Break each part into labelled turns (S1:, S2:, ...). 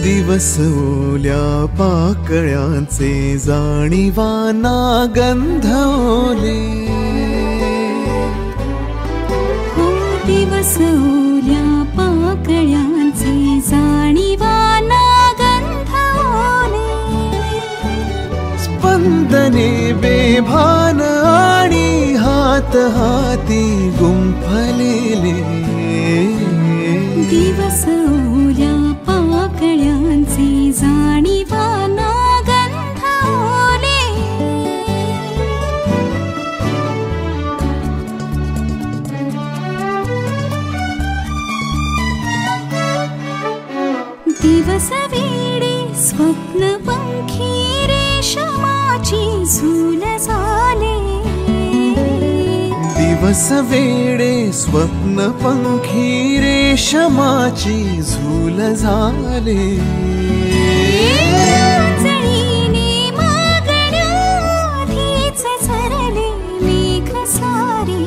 S1: दिवस ओल्या पाकळ्यांचे जाणीवाना गंध ओले,
S2: हो दिवस ओल्या पाकळ्यांचे जाणीवाना गंध ओले,
S1: स्पंदने बेभान आणि हात हाती गुंफलेले,
S2: दिवस ओल्या पाकळ्यांचे जाणीवाना गंध ओले, दिवस वेडे स्वप्न पंखी रेशमाची झूल झाले,
S1: दिवस वेडे स्वप्न पंखी रेशमाची झूल झाले,
S2: जळीने मागण्याआधीच झरले मेघ सारे,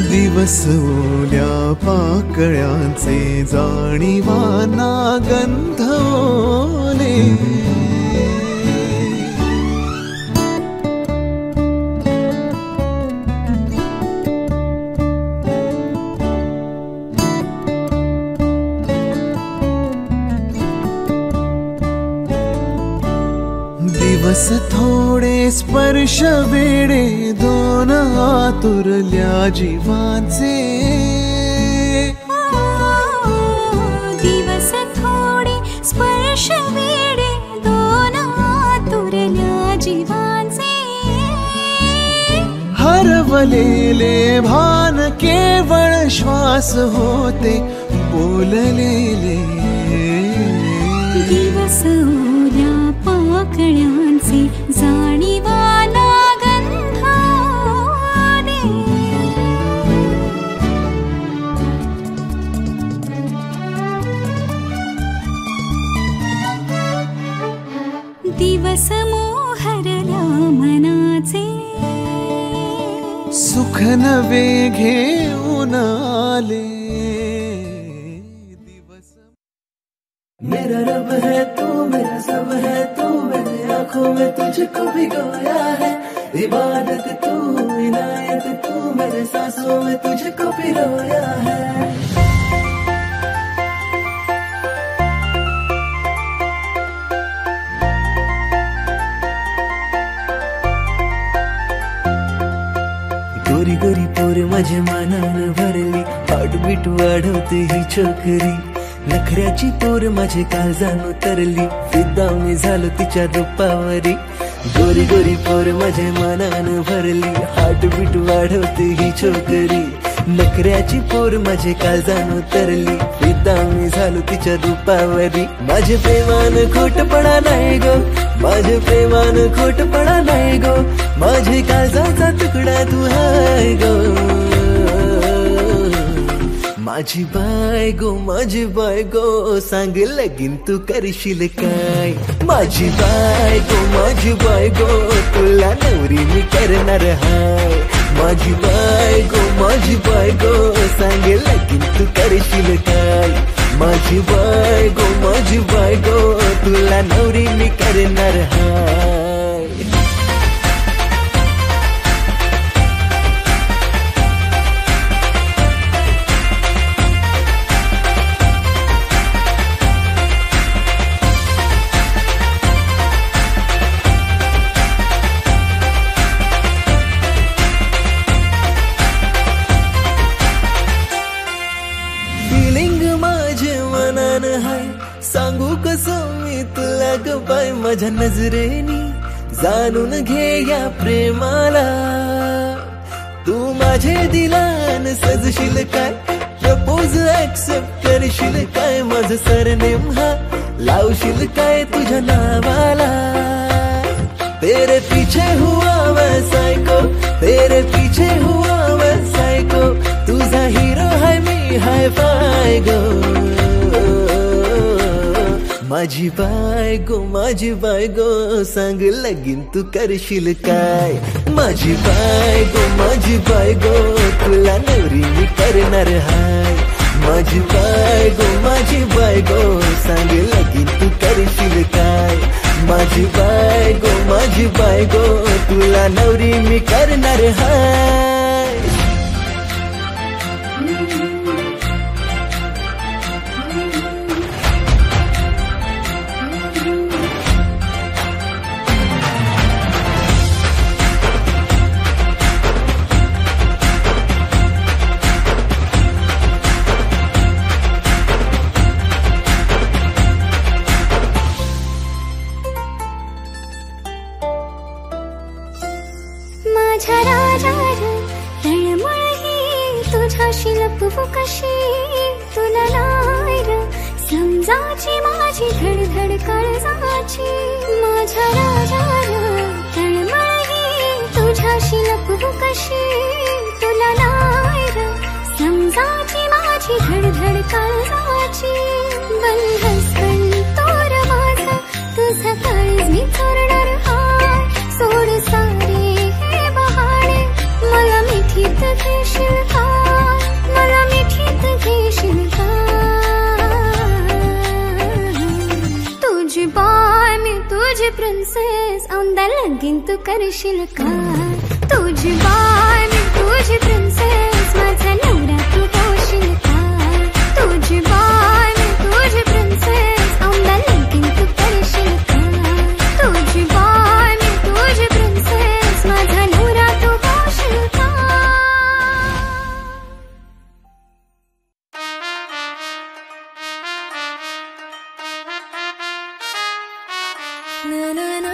S1: दिवस ओल्या पाकळ्यांचे जाणीवाना गंध ओले, दिवस थोडे स्पर्श वेडे दोन आतुरल्या जीवांचे,
S2: दिवस थोडे स्पर्श वेडे दोन आतुरल्या जीवांचे,
S1: हरवलेले भान केवळ श्वास होते बोललेले,
S2: दिवस ओल्या पाकळ्यांचे जाणीवाना गंध ओले, दिवस मोहरला मनाचे,
S1: सुख नवे घेऊन आले, दिवस
S3: मेरा रब है तू मेरा सब है तू, मेरे आंखों में तुझको भिगोया है, इबादत तू इनायत तू, मेरे सांसों में तुझको पिरोया है। गोरी गोरी पोर माझ्या मनानं भरली, हार्टबीट वाढवते ही छोकरी, नखऱ्याची पोर माझे काळजान उतरली, फिदा मी झालो तिच्या रूपावरी, गोरी गोरी पोर माझ्या मनानं भरली, हार्टबीट वाढवते ही छोकरी, नखऱ्याची पोर माझे काळजान उतरली, फिदा मी झालो तिच्या रूपावरी, माझे प्रेमान खोटपणा नाही गो, माझे प्रेमान खोटपणा नाही गो, माझे काळजाचा तुकडा तू हाय गो, माझी बायगो सांग लगीन तू करशील काय, माझी बायगो तुला नवरी मी करणार हाय, माझी बायगो सांग लगीन तू करशील काय, माझी बायगो तुला नवरी मी करणार हाय। सांगू कसं मी तुला ग बाय, माझ्या नजरेनी जाणून घे या प्रेमाला, तू माझे दिलान सजशील काय, प्रपोज ऍक्सेप्ट करशील काय, माझं सरनेम हा लावशील काय तुझ्या नावाला, तेरे पीछे हुआ मैं सायको, तेरे पीछे हुआ मैं सायको, तुझा हिरो है मी हाय फाय गो, माझी बायगो सांग लगीन तू करशील काय, माझी बायगो तुला नवरी मी करणार हाय, माझी माझी बायको सांग लगीन तू करशील काय. माझी बायको तुला नवरी मी करणार हाय.
S2: माझ्या राजा तळमळ ही तुझ्याशी लपवू कशी. तुला नाही र समजाची माझी धडधड काळजाची. माझ्या राजा तळमळ ही तुझ्याशी लपवू कशी. तुला नाही र समजाची माझी धडधड काळजाची. बंधस पण तोर माझा तुझा काळज मी चोरणार हाय. सोड सारे मला मिठीत घेशील का. मला मिठीत घेशील का. तुझी बाय मी तुझी प्रिन्सेस औंदा लगीन तू करशील का. तुझी बाय मी तुझी प्रिन्सेस माझा नवरा तू होशील का. तुझी बाय मी तुझी प्रिन्सेस औंदा लगीन तू करशील का. तुझी बाय मी तुझी प्रिन्सेस माझा नवरा तू होशील का. na na na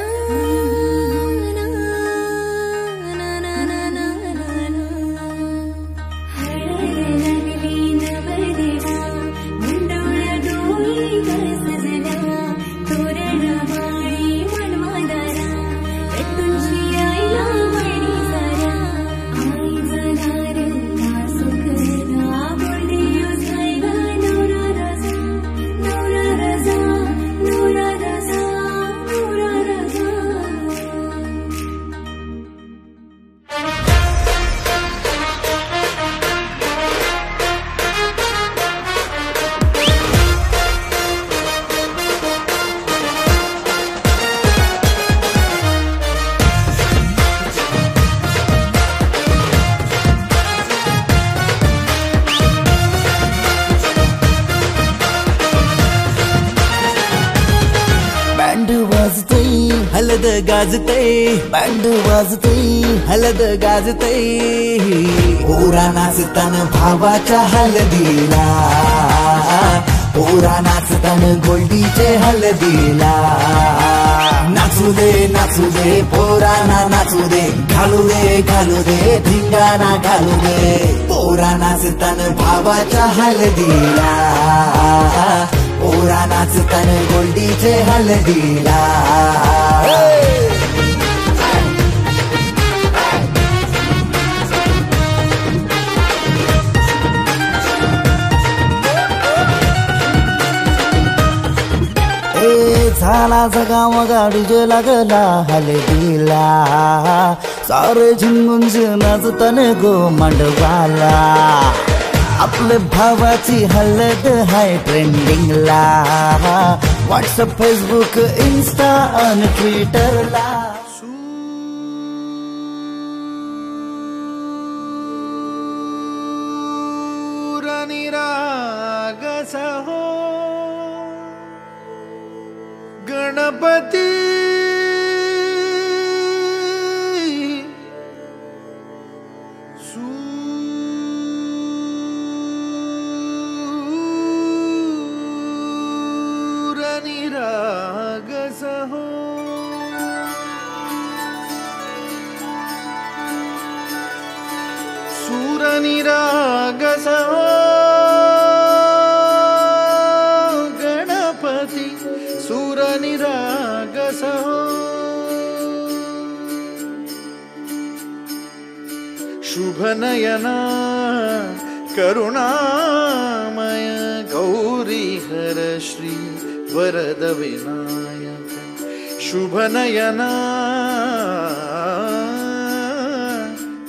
S3: हलद गाजतय बँड वाजतय हलद गाजतय. पोरा नाचतान भावाच्या हलदीला. पोरा नाचतान गोल्डीचे हलदीला. नाचू दे पोरांना नाचू दे. घालू दे धिंगाणा घालू दे. पोरा नाचतान भावाच्या हलदीला. पोरा नाचतान गोल्डीचे हलदीला. झाला जगा मगा डीजे लागला हलदीला. सारे झिंगुंज नाचतान गो मांडवाला. आपले भावाची हलद हाय ट्रेंडिंगला. व्हॉट्सअप फेसबुक इन्स्टा आणि ट्विटरला.
S1: हो गणपती सूरनिरागसहो गणपती सूरनिरागसहो. शुभनयना करुणामय गौरी हर श्री वरद विनायक. शुभनयना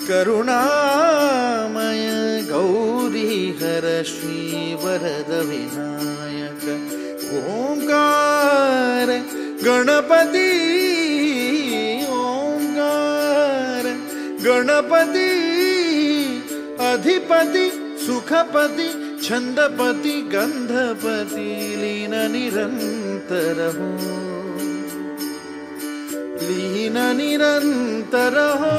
S1: करुणामय गौरी हर हर श्री वरद विनायक ओंकार गणपती ओंकार गणपती अधिपति सुखपति छंदपति गंधपति लीन निरंतर हो लीन निरंतर हो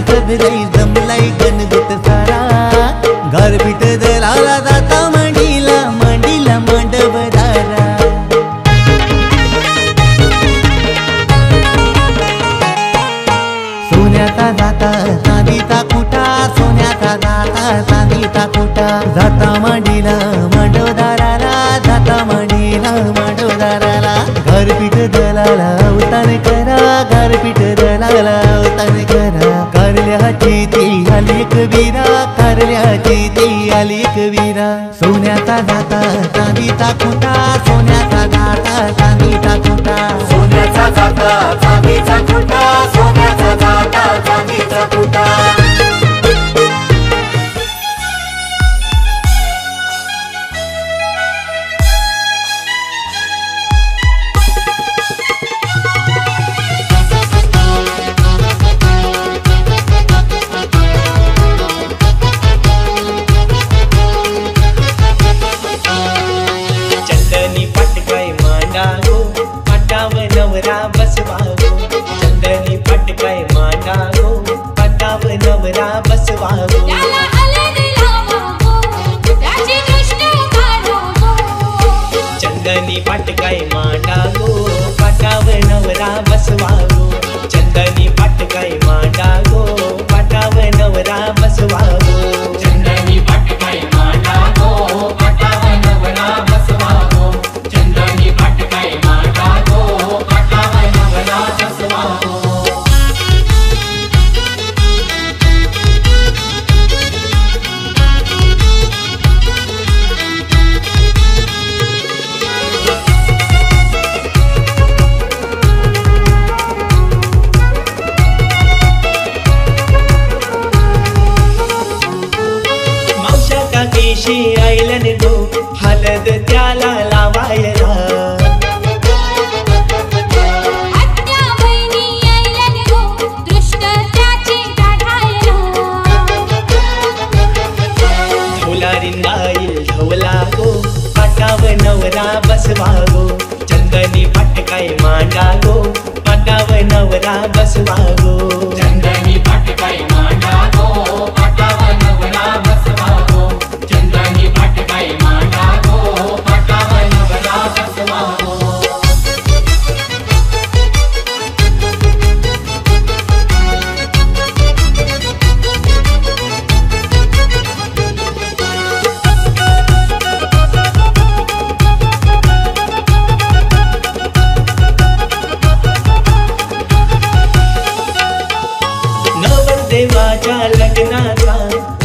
S3: सबलाई जमलाई गणगुत सारा गारपीट दलाला जाता मांडीला मांडीला मांडव दारा सोन्याचा जाता चांदीचा कुटा सोन्याचा जाता चांदीचा कुटा जाता मांडीला मांडव दाराला जाता मांडीला मांडव दाराला गारपीट दलाला उतार करा गारपीट दलाला उतार करा कारल्याची ती आली कबीरा कारल्याची ती आली कबीरा सोन्याचा जाता चांदीचा कुटा सोन्याचा जाता चांदीचा कुटा सोन्याचा जाता चांदीचा कुटा सोन्याचा जाता चांदीचा कुटा
S4: चंदनी पटकाय मांडा गो पाटाव नवरा बसवा गो चंदनी पटकाय मांडा गो पाटाव नवरा बसवा गो चंदनी पटकाय मांडा गो पाटाव नवरा बसवा गो चंदनी पटकाय मांडा गो पाटाव नवरा बसवा गो केशी आयलन गो हलद त्याला लावायला
S2: आत्या बहिणी आयलन गो दृष्ट त्याची काढायला
S4: ढोला रिंगाईल ढवला गो पाटाव नवरा बसवा गो चंदनी पटकाय मांडा गो पाटाव नवरा बसवा गो चंदनी पटकाय मांडा गो पाटाव नवरा बसवा गो चंदनी पटकाय मांडा गो पाटाव नवरा बसवा गो नवरदेवाच्या लग्नाचा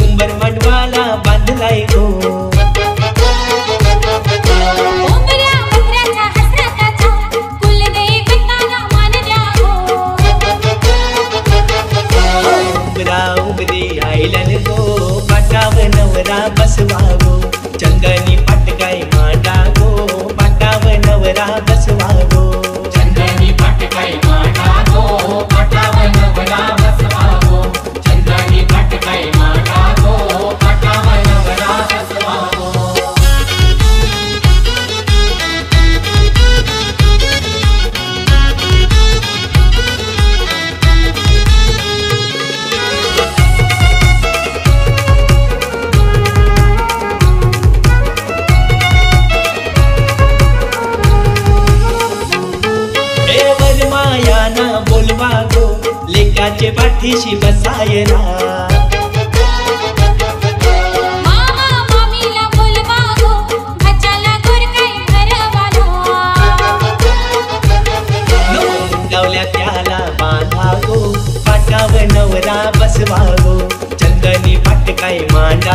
S4: उंबर मंडवाला बांधलाय गो
S2: उंबऱ्या उंबऱ्याच्या हसरताचा कुलदेवताला मानल्या गो
S4: उंबरा उंबरी आयलन गो पाटाव नवरा बसवा गो चंदनी पटकाय मांडा गो पाटाव नवरा बसवा गो चंदनी पटकाय मांडा गो पाटाव नवरा बसवा गो चंदनी पटकाय मांडा गो पाटाव नवरा बसवा गो देवर मायाना बोलवा गो लेकाचे पाठीशी बसायला
S2: मामा मामीला बोलवा गो घचाला गुरकाई घरवाला
S4: गावल्या त्याला बांधा गो पाटाव नवरा बसवा गो चंदनी पटकाय मांडा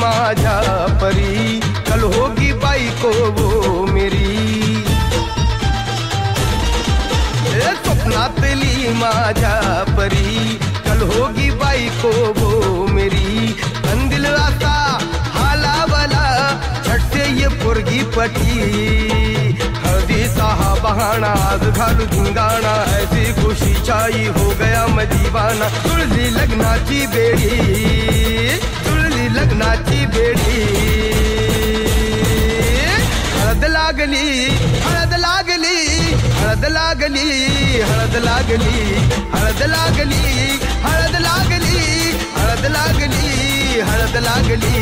S5: माझ्या परी, कल होगी बायको वो मेरी. स्वप्नातली माझ्या परी, कल होगी बायको वो मेरी. कंदिल आता हालावला, झट से ये पोरगी पटी. हळदीचा हा बहाणा आज घालू धिंगाणा, ऐसी खुशी छाई हो गया मैं दीवाना. तुळली लग्नाची बेडी, तुळली लग्नाची बेडी. हळद लागली, हळद लागली, हळद लागली, हळद लागली, हळद लागली, हळद लागली, हळद लागली, हळद लागली.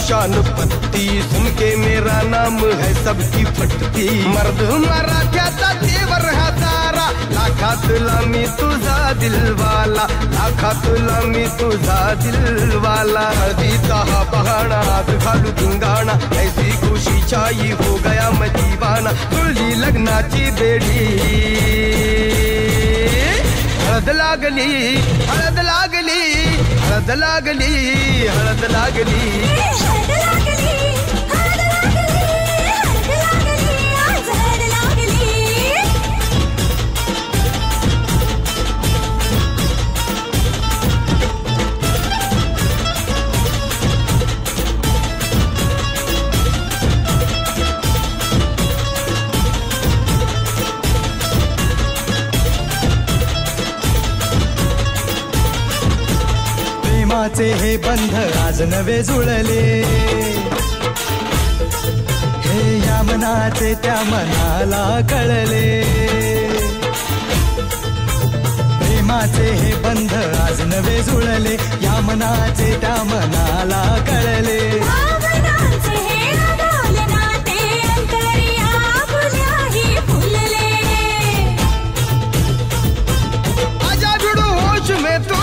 S5: शान पत्ती सुन के मेरा नाम है सबकी फटती. मर्द मराठ्याचा देवर हजारा, लाखातला मी तुझा दिलवाला, लाखातला मी तुझा दिलवाला. हळदीचा हा बहाणा आज घालू धिंगाणा, ऐसी खुशी छाई हो गया मैं दीवाना. तुळली लग्नाची बेडी. हळद लागली, हळद लागली, हळद लागली, हळद लागली.
S3: प्रेमाचे हे बंध आज नवे जुळले, हे या मनाचे त्या मनाला कळले. प्रेमाचे हे बंध आज नवे जुळले, या मनाचे त्या मनाला कळले.
S5: आजा जुड़ो होश में तू,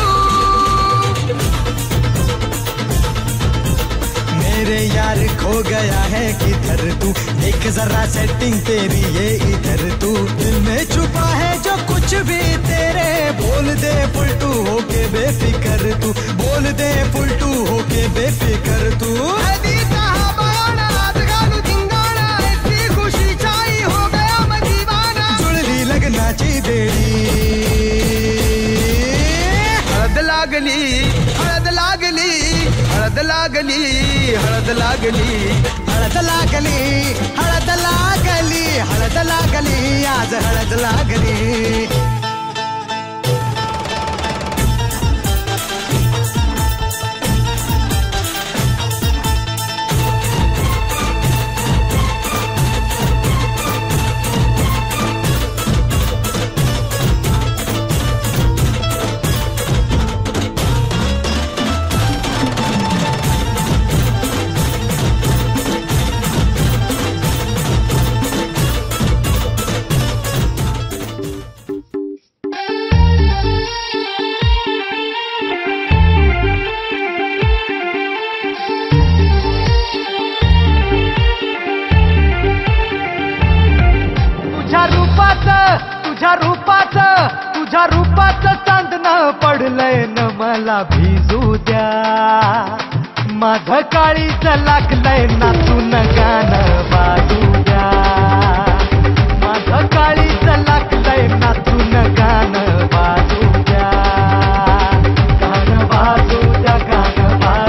S3: मेरे यार खो गया है किधर तू, देख जरा सेटिंग तेरी ये इधर तू. दिल में छुपा है जो कुछ भी तेरे, बोल दे फुलटू होके बेफिकर तू, बोल दे फुलटू होके बेफिकर तू.
S5: हळदीचा हा बहाणा आज घालू धिंगाणा, ऐसी खुशी छाई हो गया मैं दीवाना.
S3: जुळली लग्नाची बेडी.
S5: हळद लागली, हळद लागली, हळद लागली, हळद लागली,
S3: हळद लागली, हळद लागली, हळद लागली, आज हळद लागली. तुझ्या रूपाचं चांदणं पडलंय न मला भिजू द्या. माझं काळीच लागलंय नाचून गाणं वाजू द्या. माझं काळीच लागलंय नाचून गाणं वाजू द्या. गाणं वाजू द्या, गाणं वाजू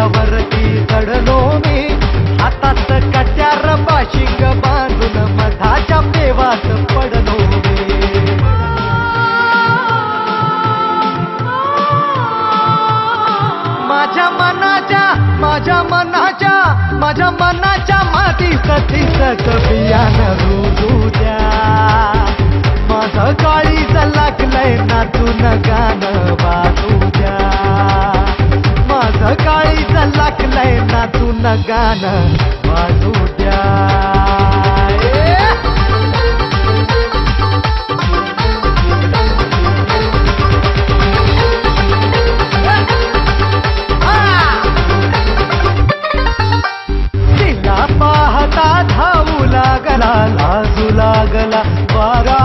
S6: डोक्यावरती चढलो मी, हातात कट्यार बाशिंग बांधून मधाच्या पेवात पडलो मी. माझ्या मनाच्या मातीत तिसक बियाण रुजू द्या. माझं काळीज लागलंय नाचून गाणं वाजू द्या. माझं काळीज लागलंय नाचून गाणं वाजू द्या. धावू लागला लाजू लागला वारा.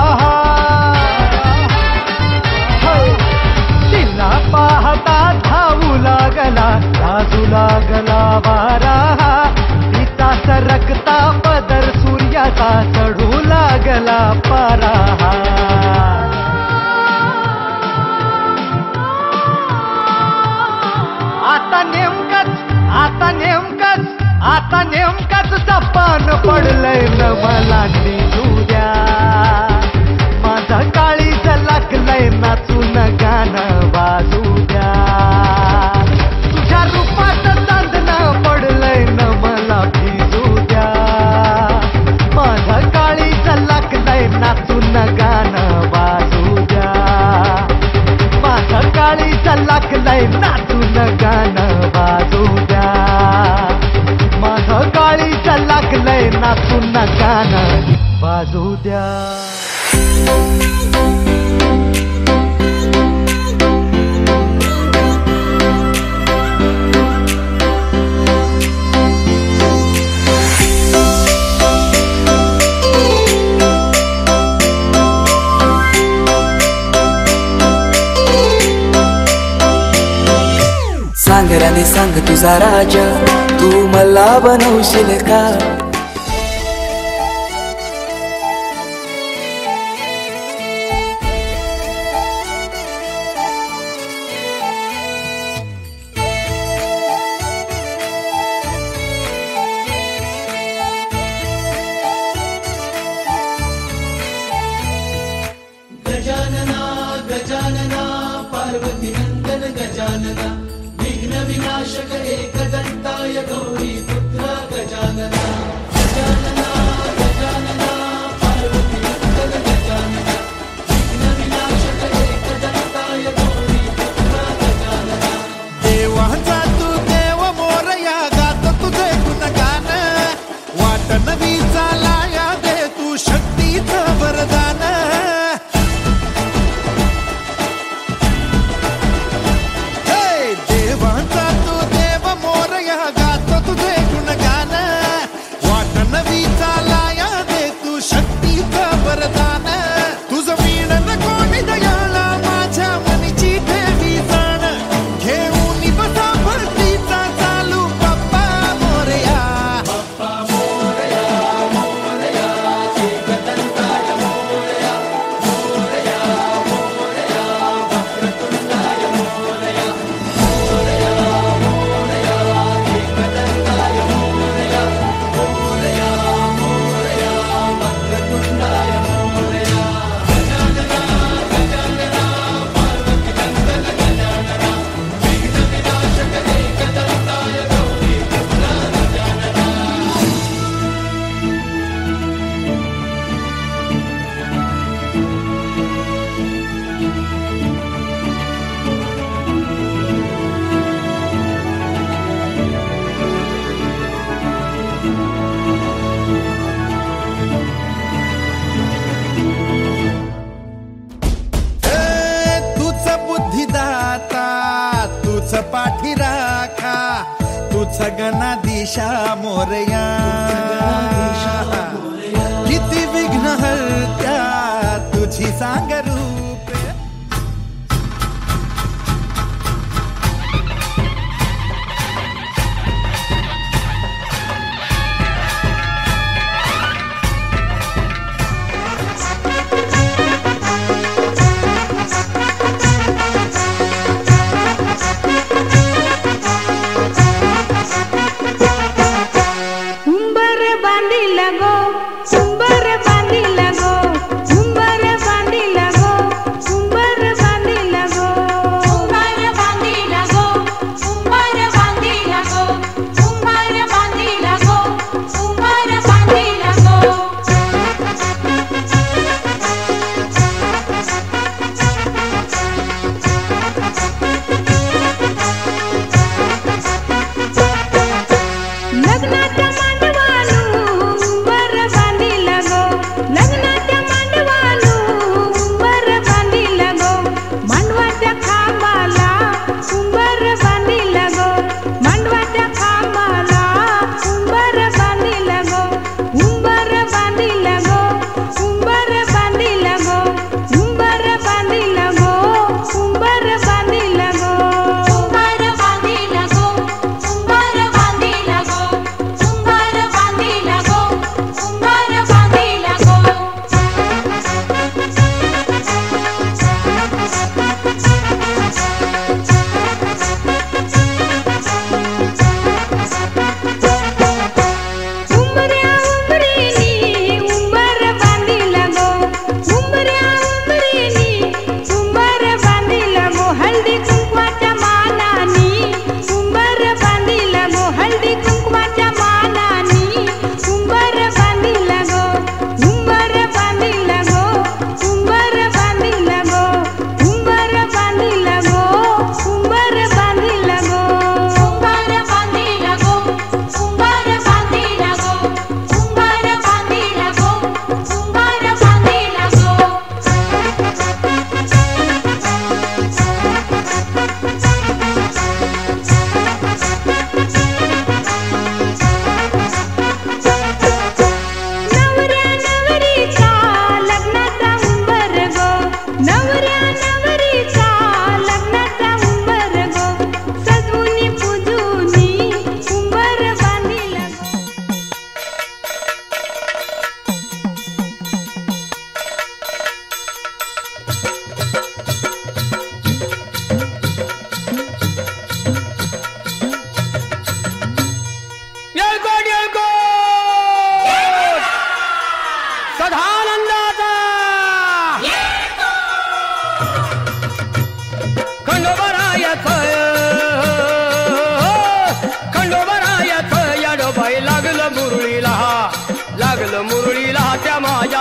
S6: तिला पाहता धावू लागला लाजू लागला वारा. तिचा सरकता पदर सूर्याचा चढू लागला पारा. आता नेमकंच चपान पडलंय न मला निघू द्या. माझं काळीज लागलंय नाचून गाणं वाजू द्या. तुझ्या रूपात चांदणं पडलंय न मला भिजू द्या. माझं काळीज लागलंय नाचून गाणं वाजू द्या. माझं काळीज लागलंय नाचून गाणं वाजू द्या. माझं काळीज लागलंय नाचून गाणं वाजू द्या.
S3: सांग राणी सांग तुझा राजा, तू मला बनवशील का.
S7: गजानना गजानना पार्वती नंदन गजानना, विघ्न विनाशक एकदंताय गौरी पुत्र गजानना. गजानना गजानना पार्वती नंदन गजानना, विघ्न विनाशक एकदंताय गौरी पुत्र गजानना.
S1: देवाचा तू देव मोरया, गात तुझे गुणगान. वाट नवी चालाया दे तू शक्तीचं वरदान. देवाचा तू देव मोरया, गात तुझे गुणगान. वाट नवी चालाया दे तू शक्तीचं वरदान. तुझं मीणन कोणी दयाळा, माझ्या मनीची ठेवी जाण. घेऊन बसा भरतीचा चालू बाप्पा मोरया. बाप्पा मोरया मोरया एकदंताय मोरया. मोरया मोरया वक्रतुंडाय मोरया. मोरया मोरया एकदंताय मोरया. मोरया मोरया वक्रतुंडाय मोरया. गजानना गजानना पार्वती नंदन गजानना, विघ्न विनाशक एकदंताय गौरी पुत्र गजानना. तूच बुद्धिदाता, तूच पाठी राखा, तूच गणाधीशा मोरया. किती विघ्न हरत्या तुझी सांग रूपे.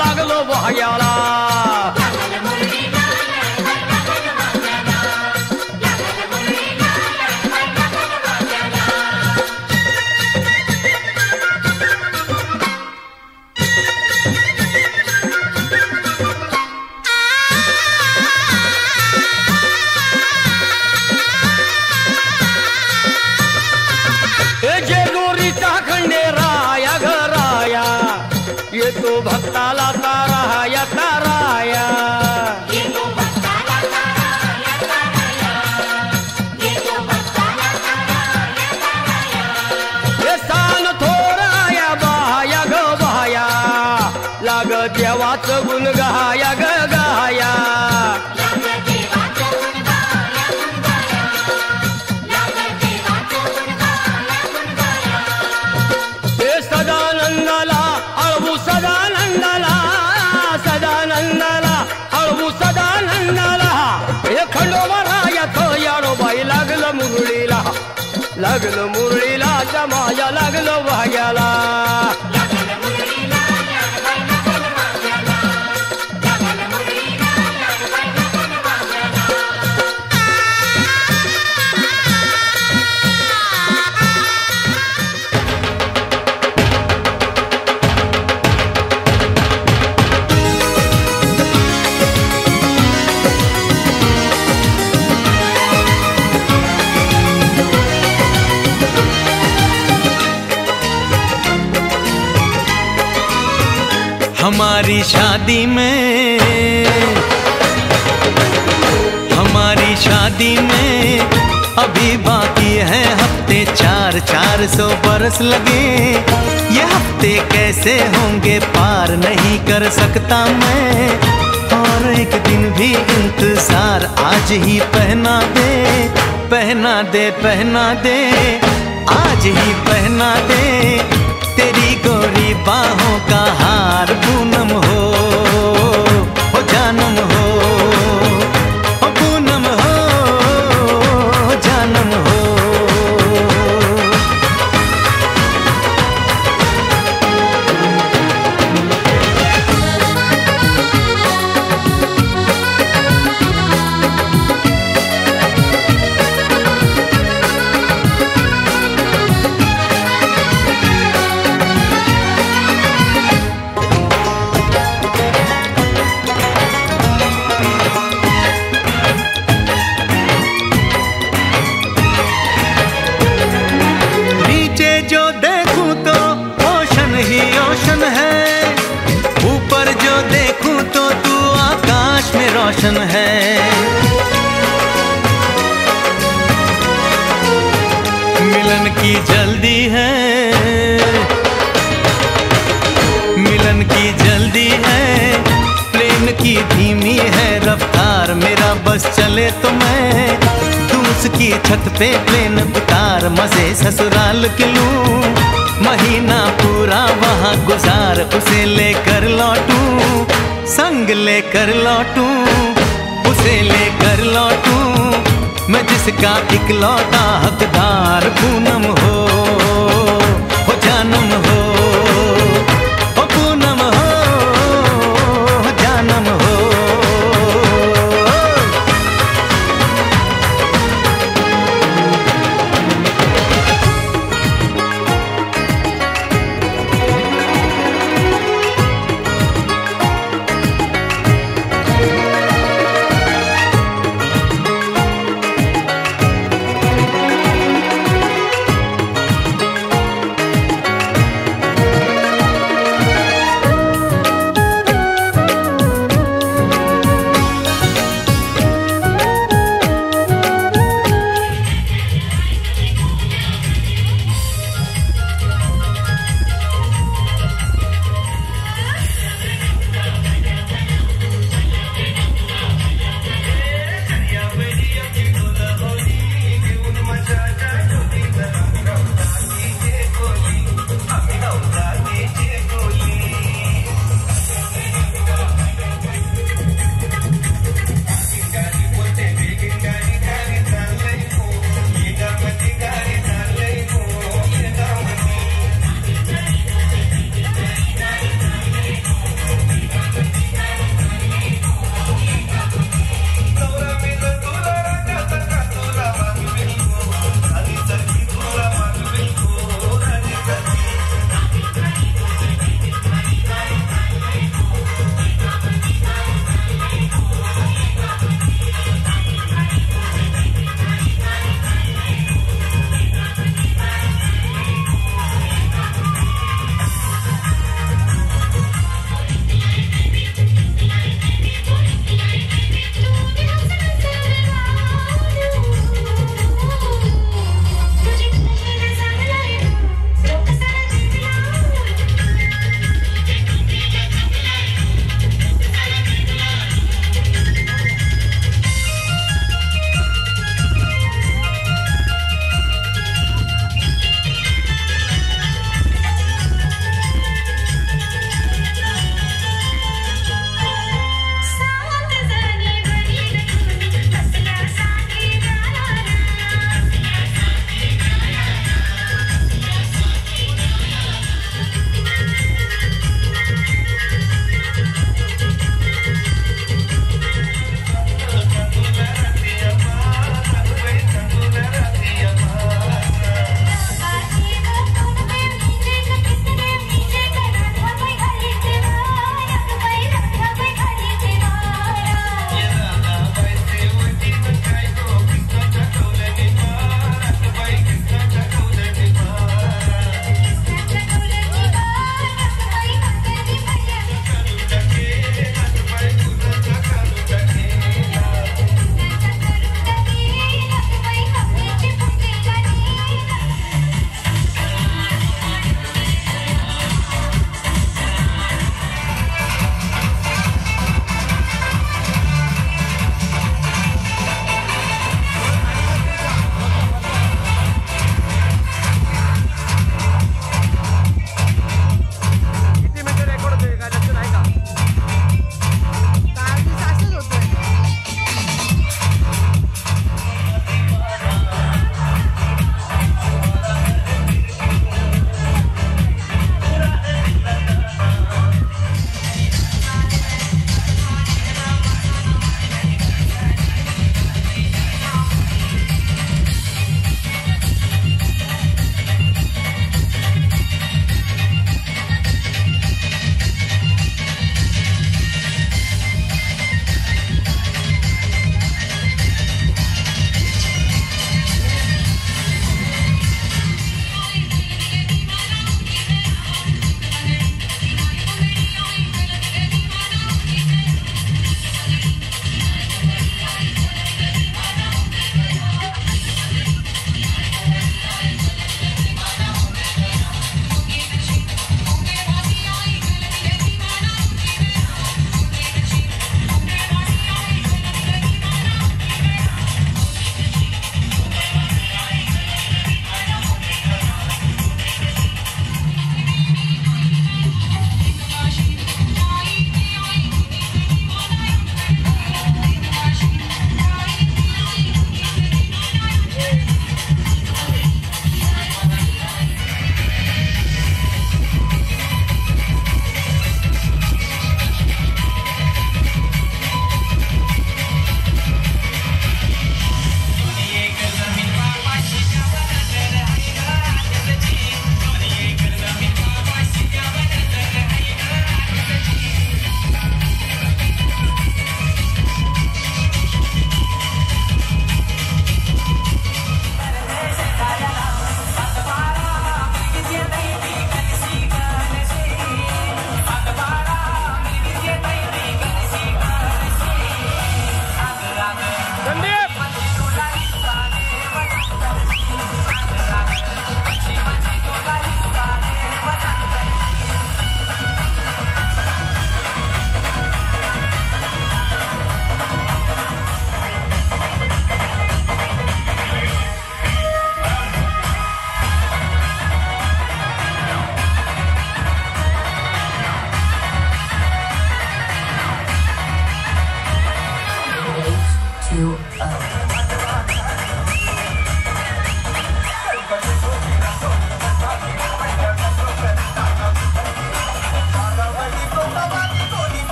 S5: लागलो वाह्याला तो भक्ताला ताराया ताराया ये सान थोराया बहाया ग बहाया लाग देवाचं गुण गाया ग गाया सदानंदाला अळवू सदानंदाला सदानंदाला अळवू सदानंदाला हे खंडोबारायाचं याडोबाई लागलं मुरळीला जमाया लागलं वाग्याला हमारी शादी में अभी बाकी है हफ्ते 400 बरस लगे ये हफ्ते कैसे होंगे पार नहीं कर सकता मैं और एक दिन भी इंतजार आज ही पहना दे आज ही पहना दे तेरी गोरी बाहों का हार पूनम हो जानम हो पूनम हो जानम हो रोशन है मिलन की जल्दी है प्लेन की धीमी है रफ्तार मेरा बस चले तो मैं दूस की छत पे प्लेन उतार मजे ससुराल के लूं महीना पूरा वहाँ गुजार उसे लेकर लौटूं संग लेकर लौटूं उसे लेकर लौटूं मैं जिसका इकलौता हकदार पूनम हो जानम हो पूनम हो जानम हो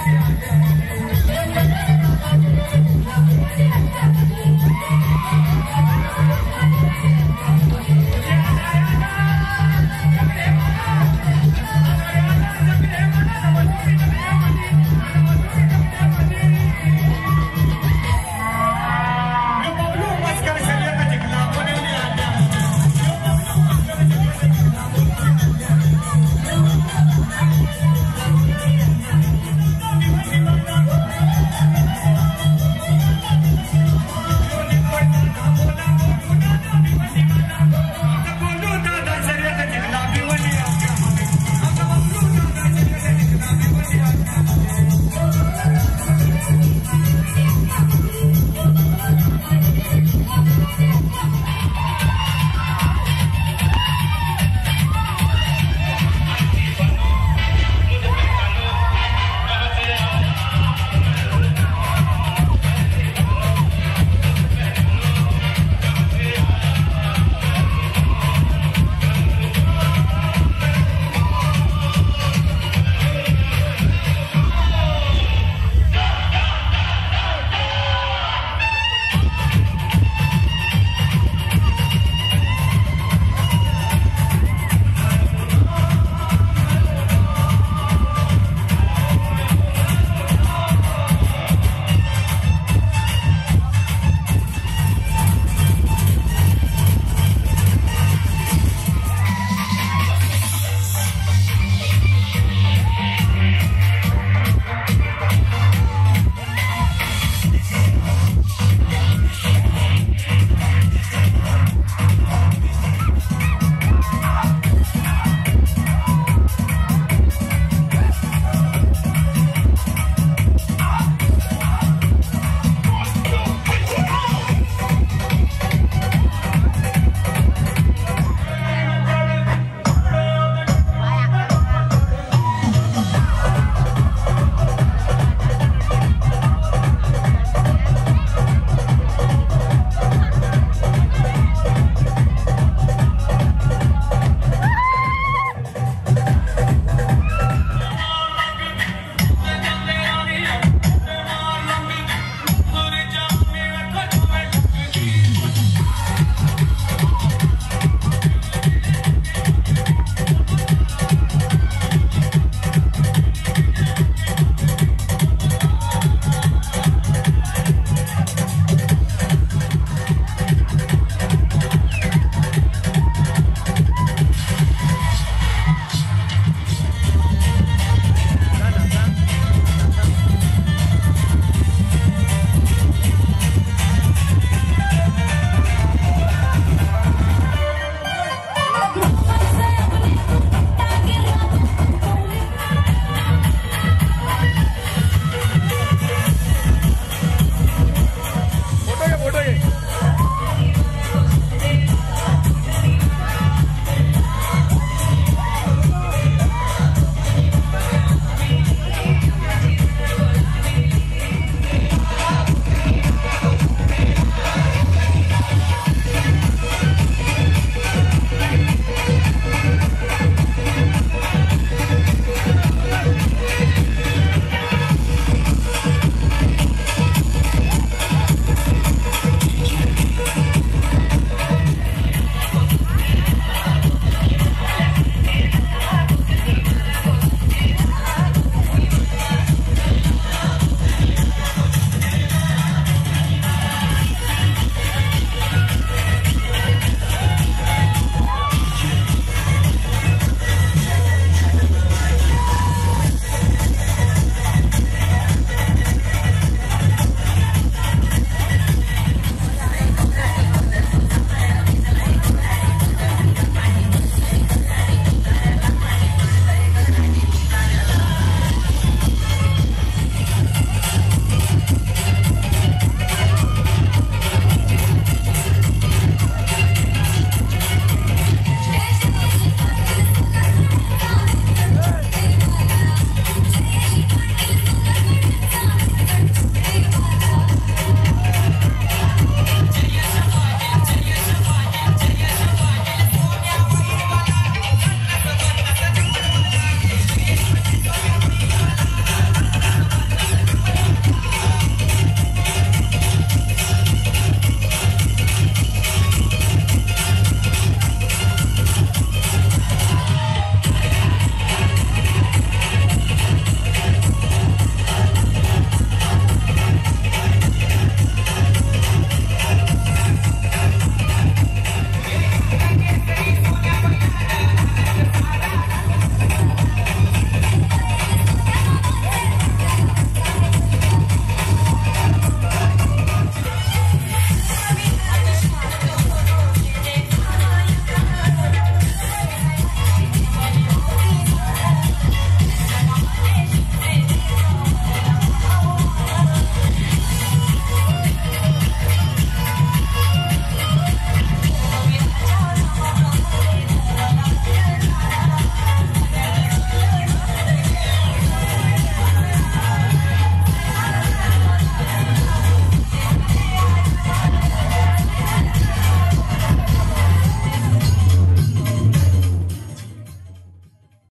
S8: गजानना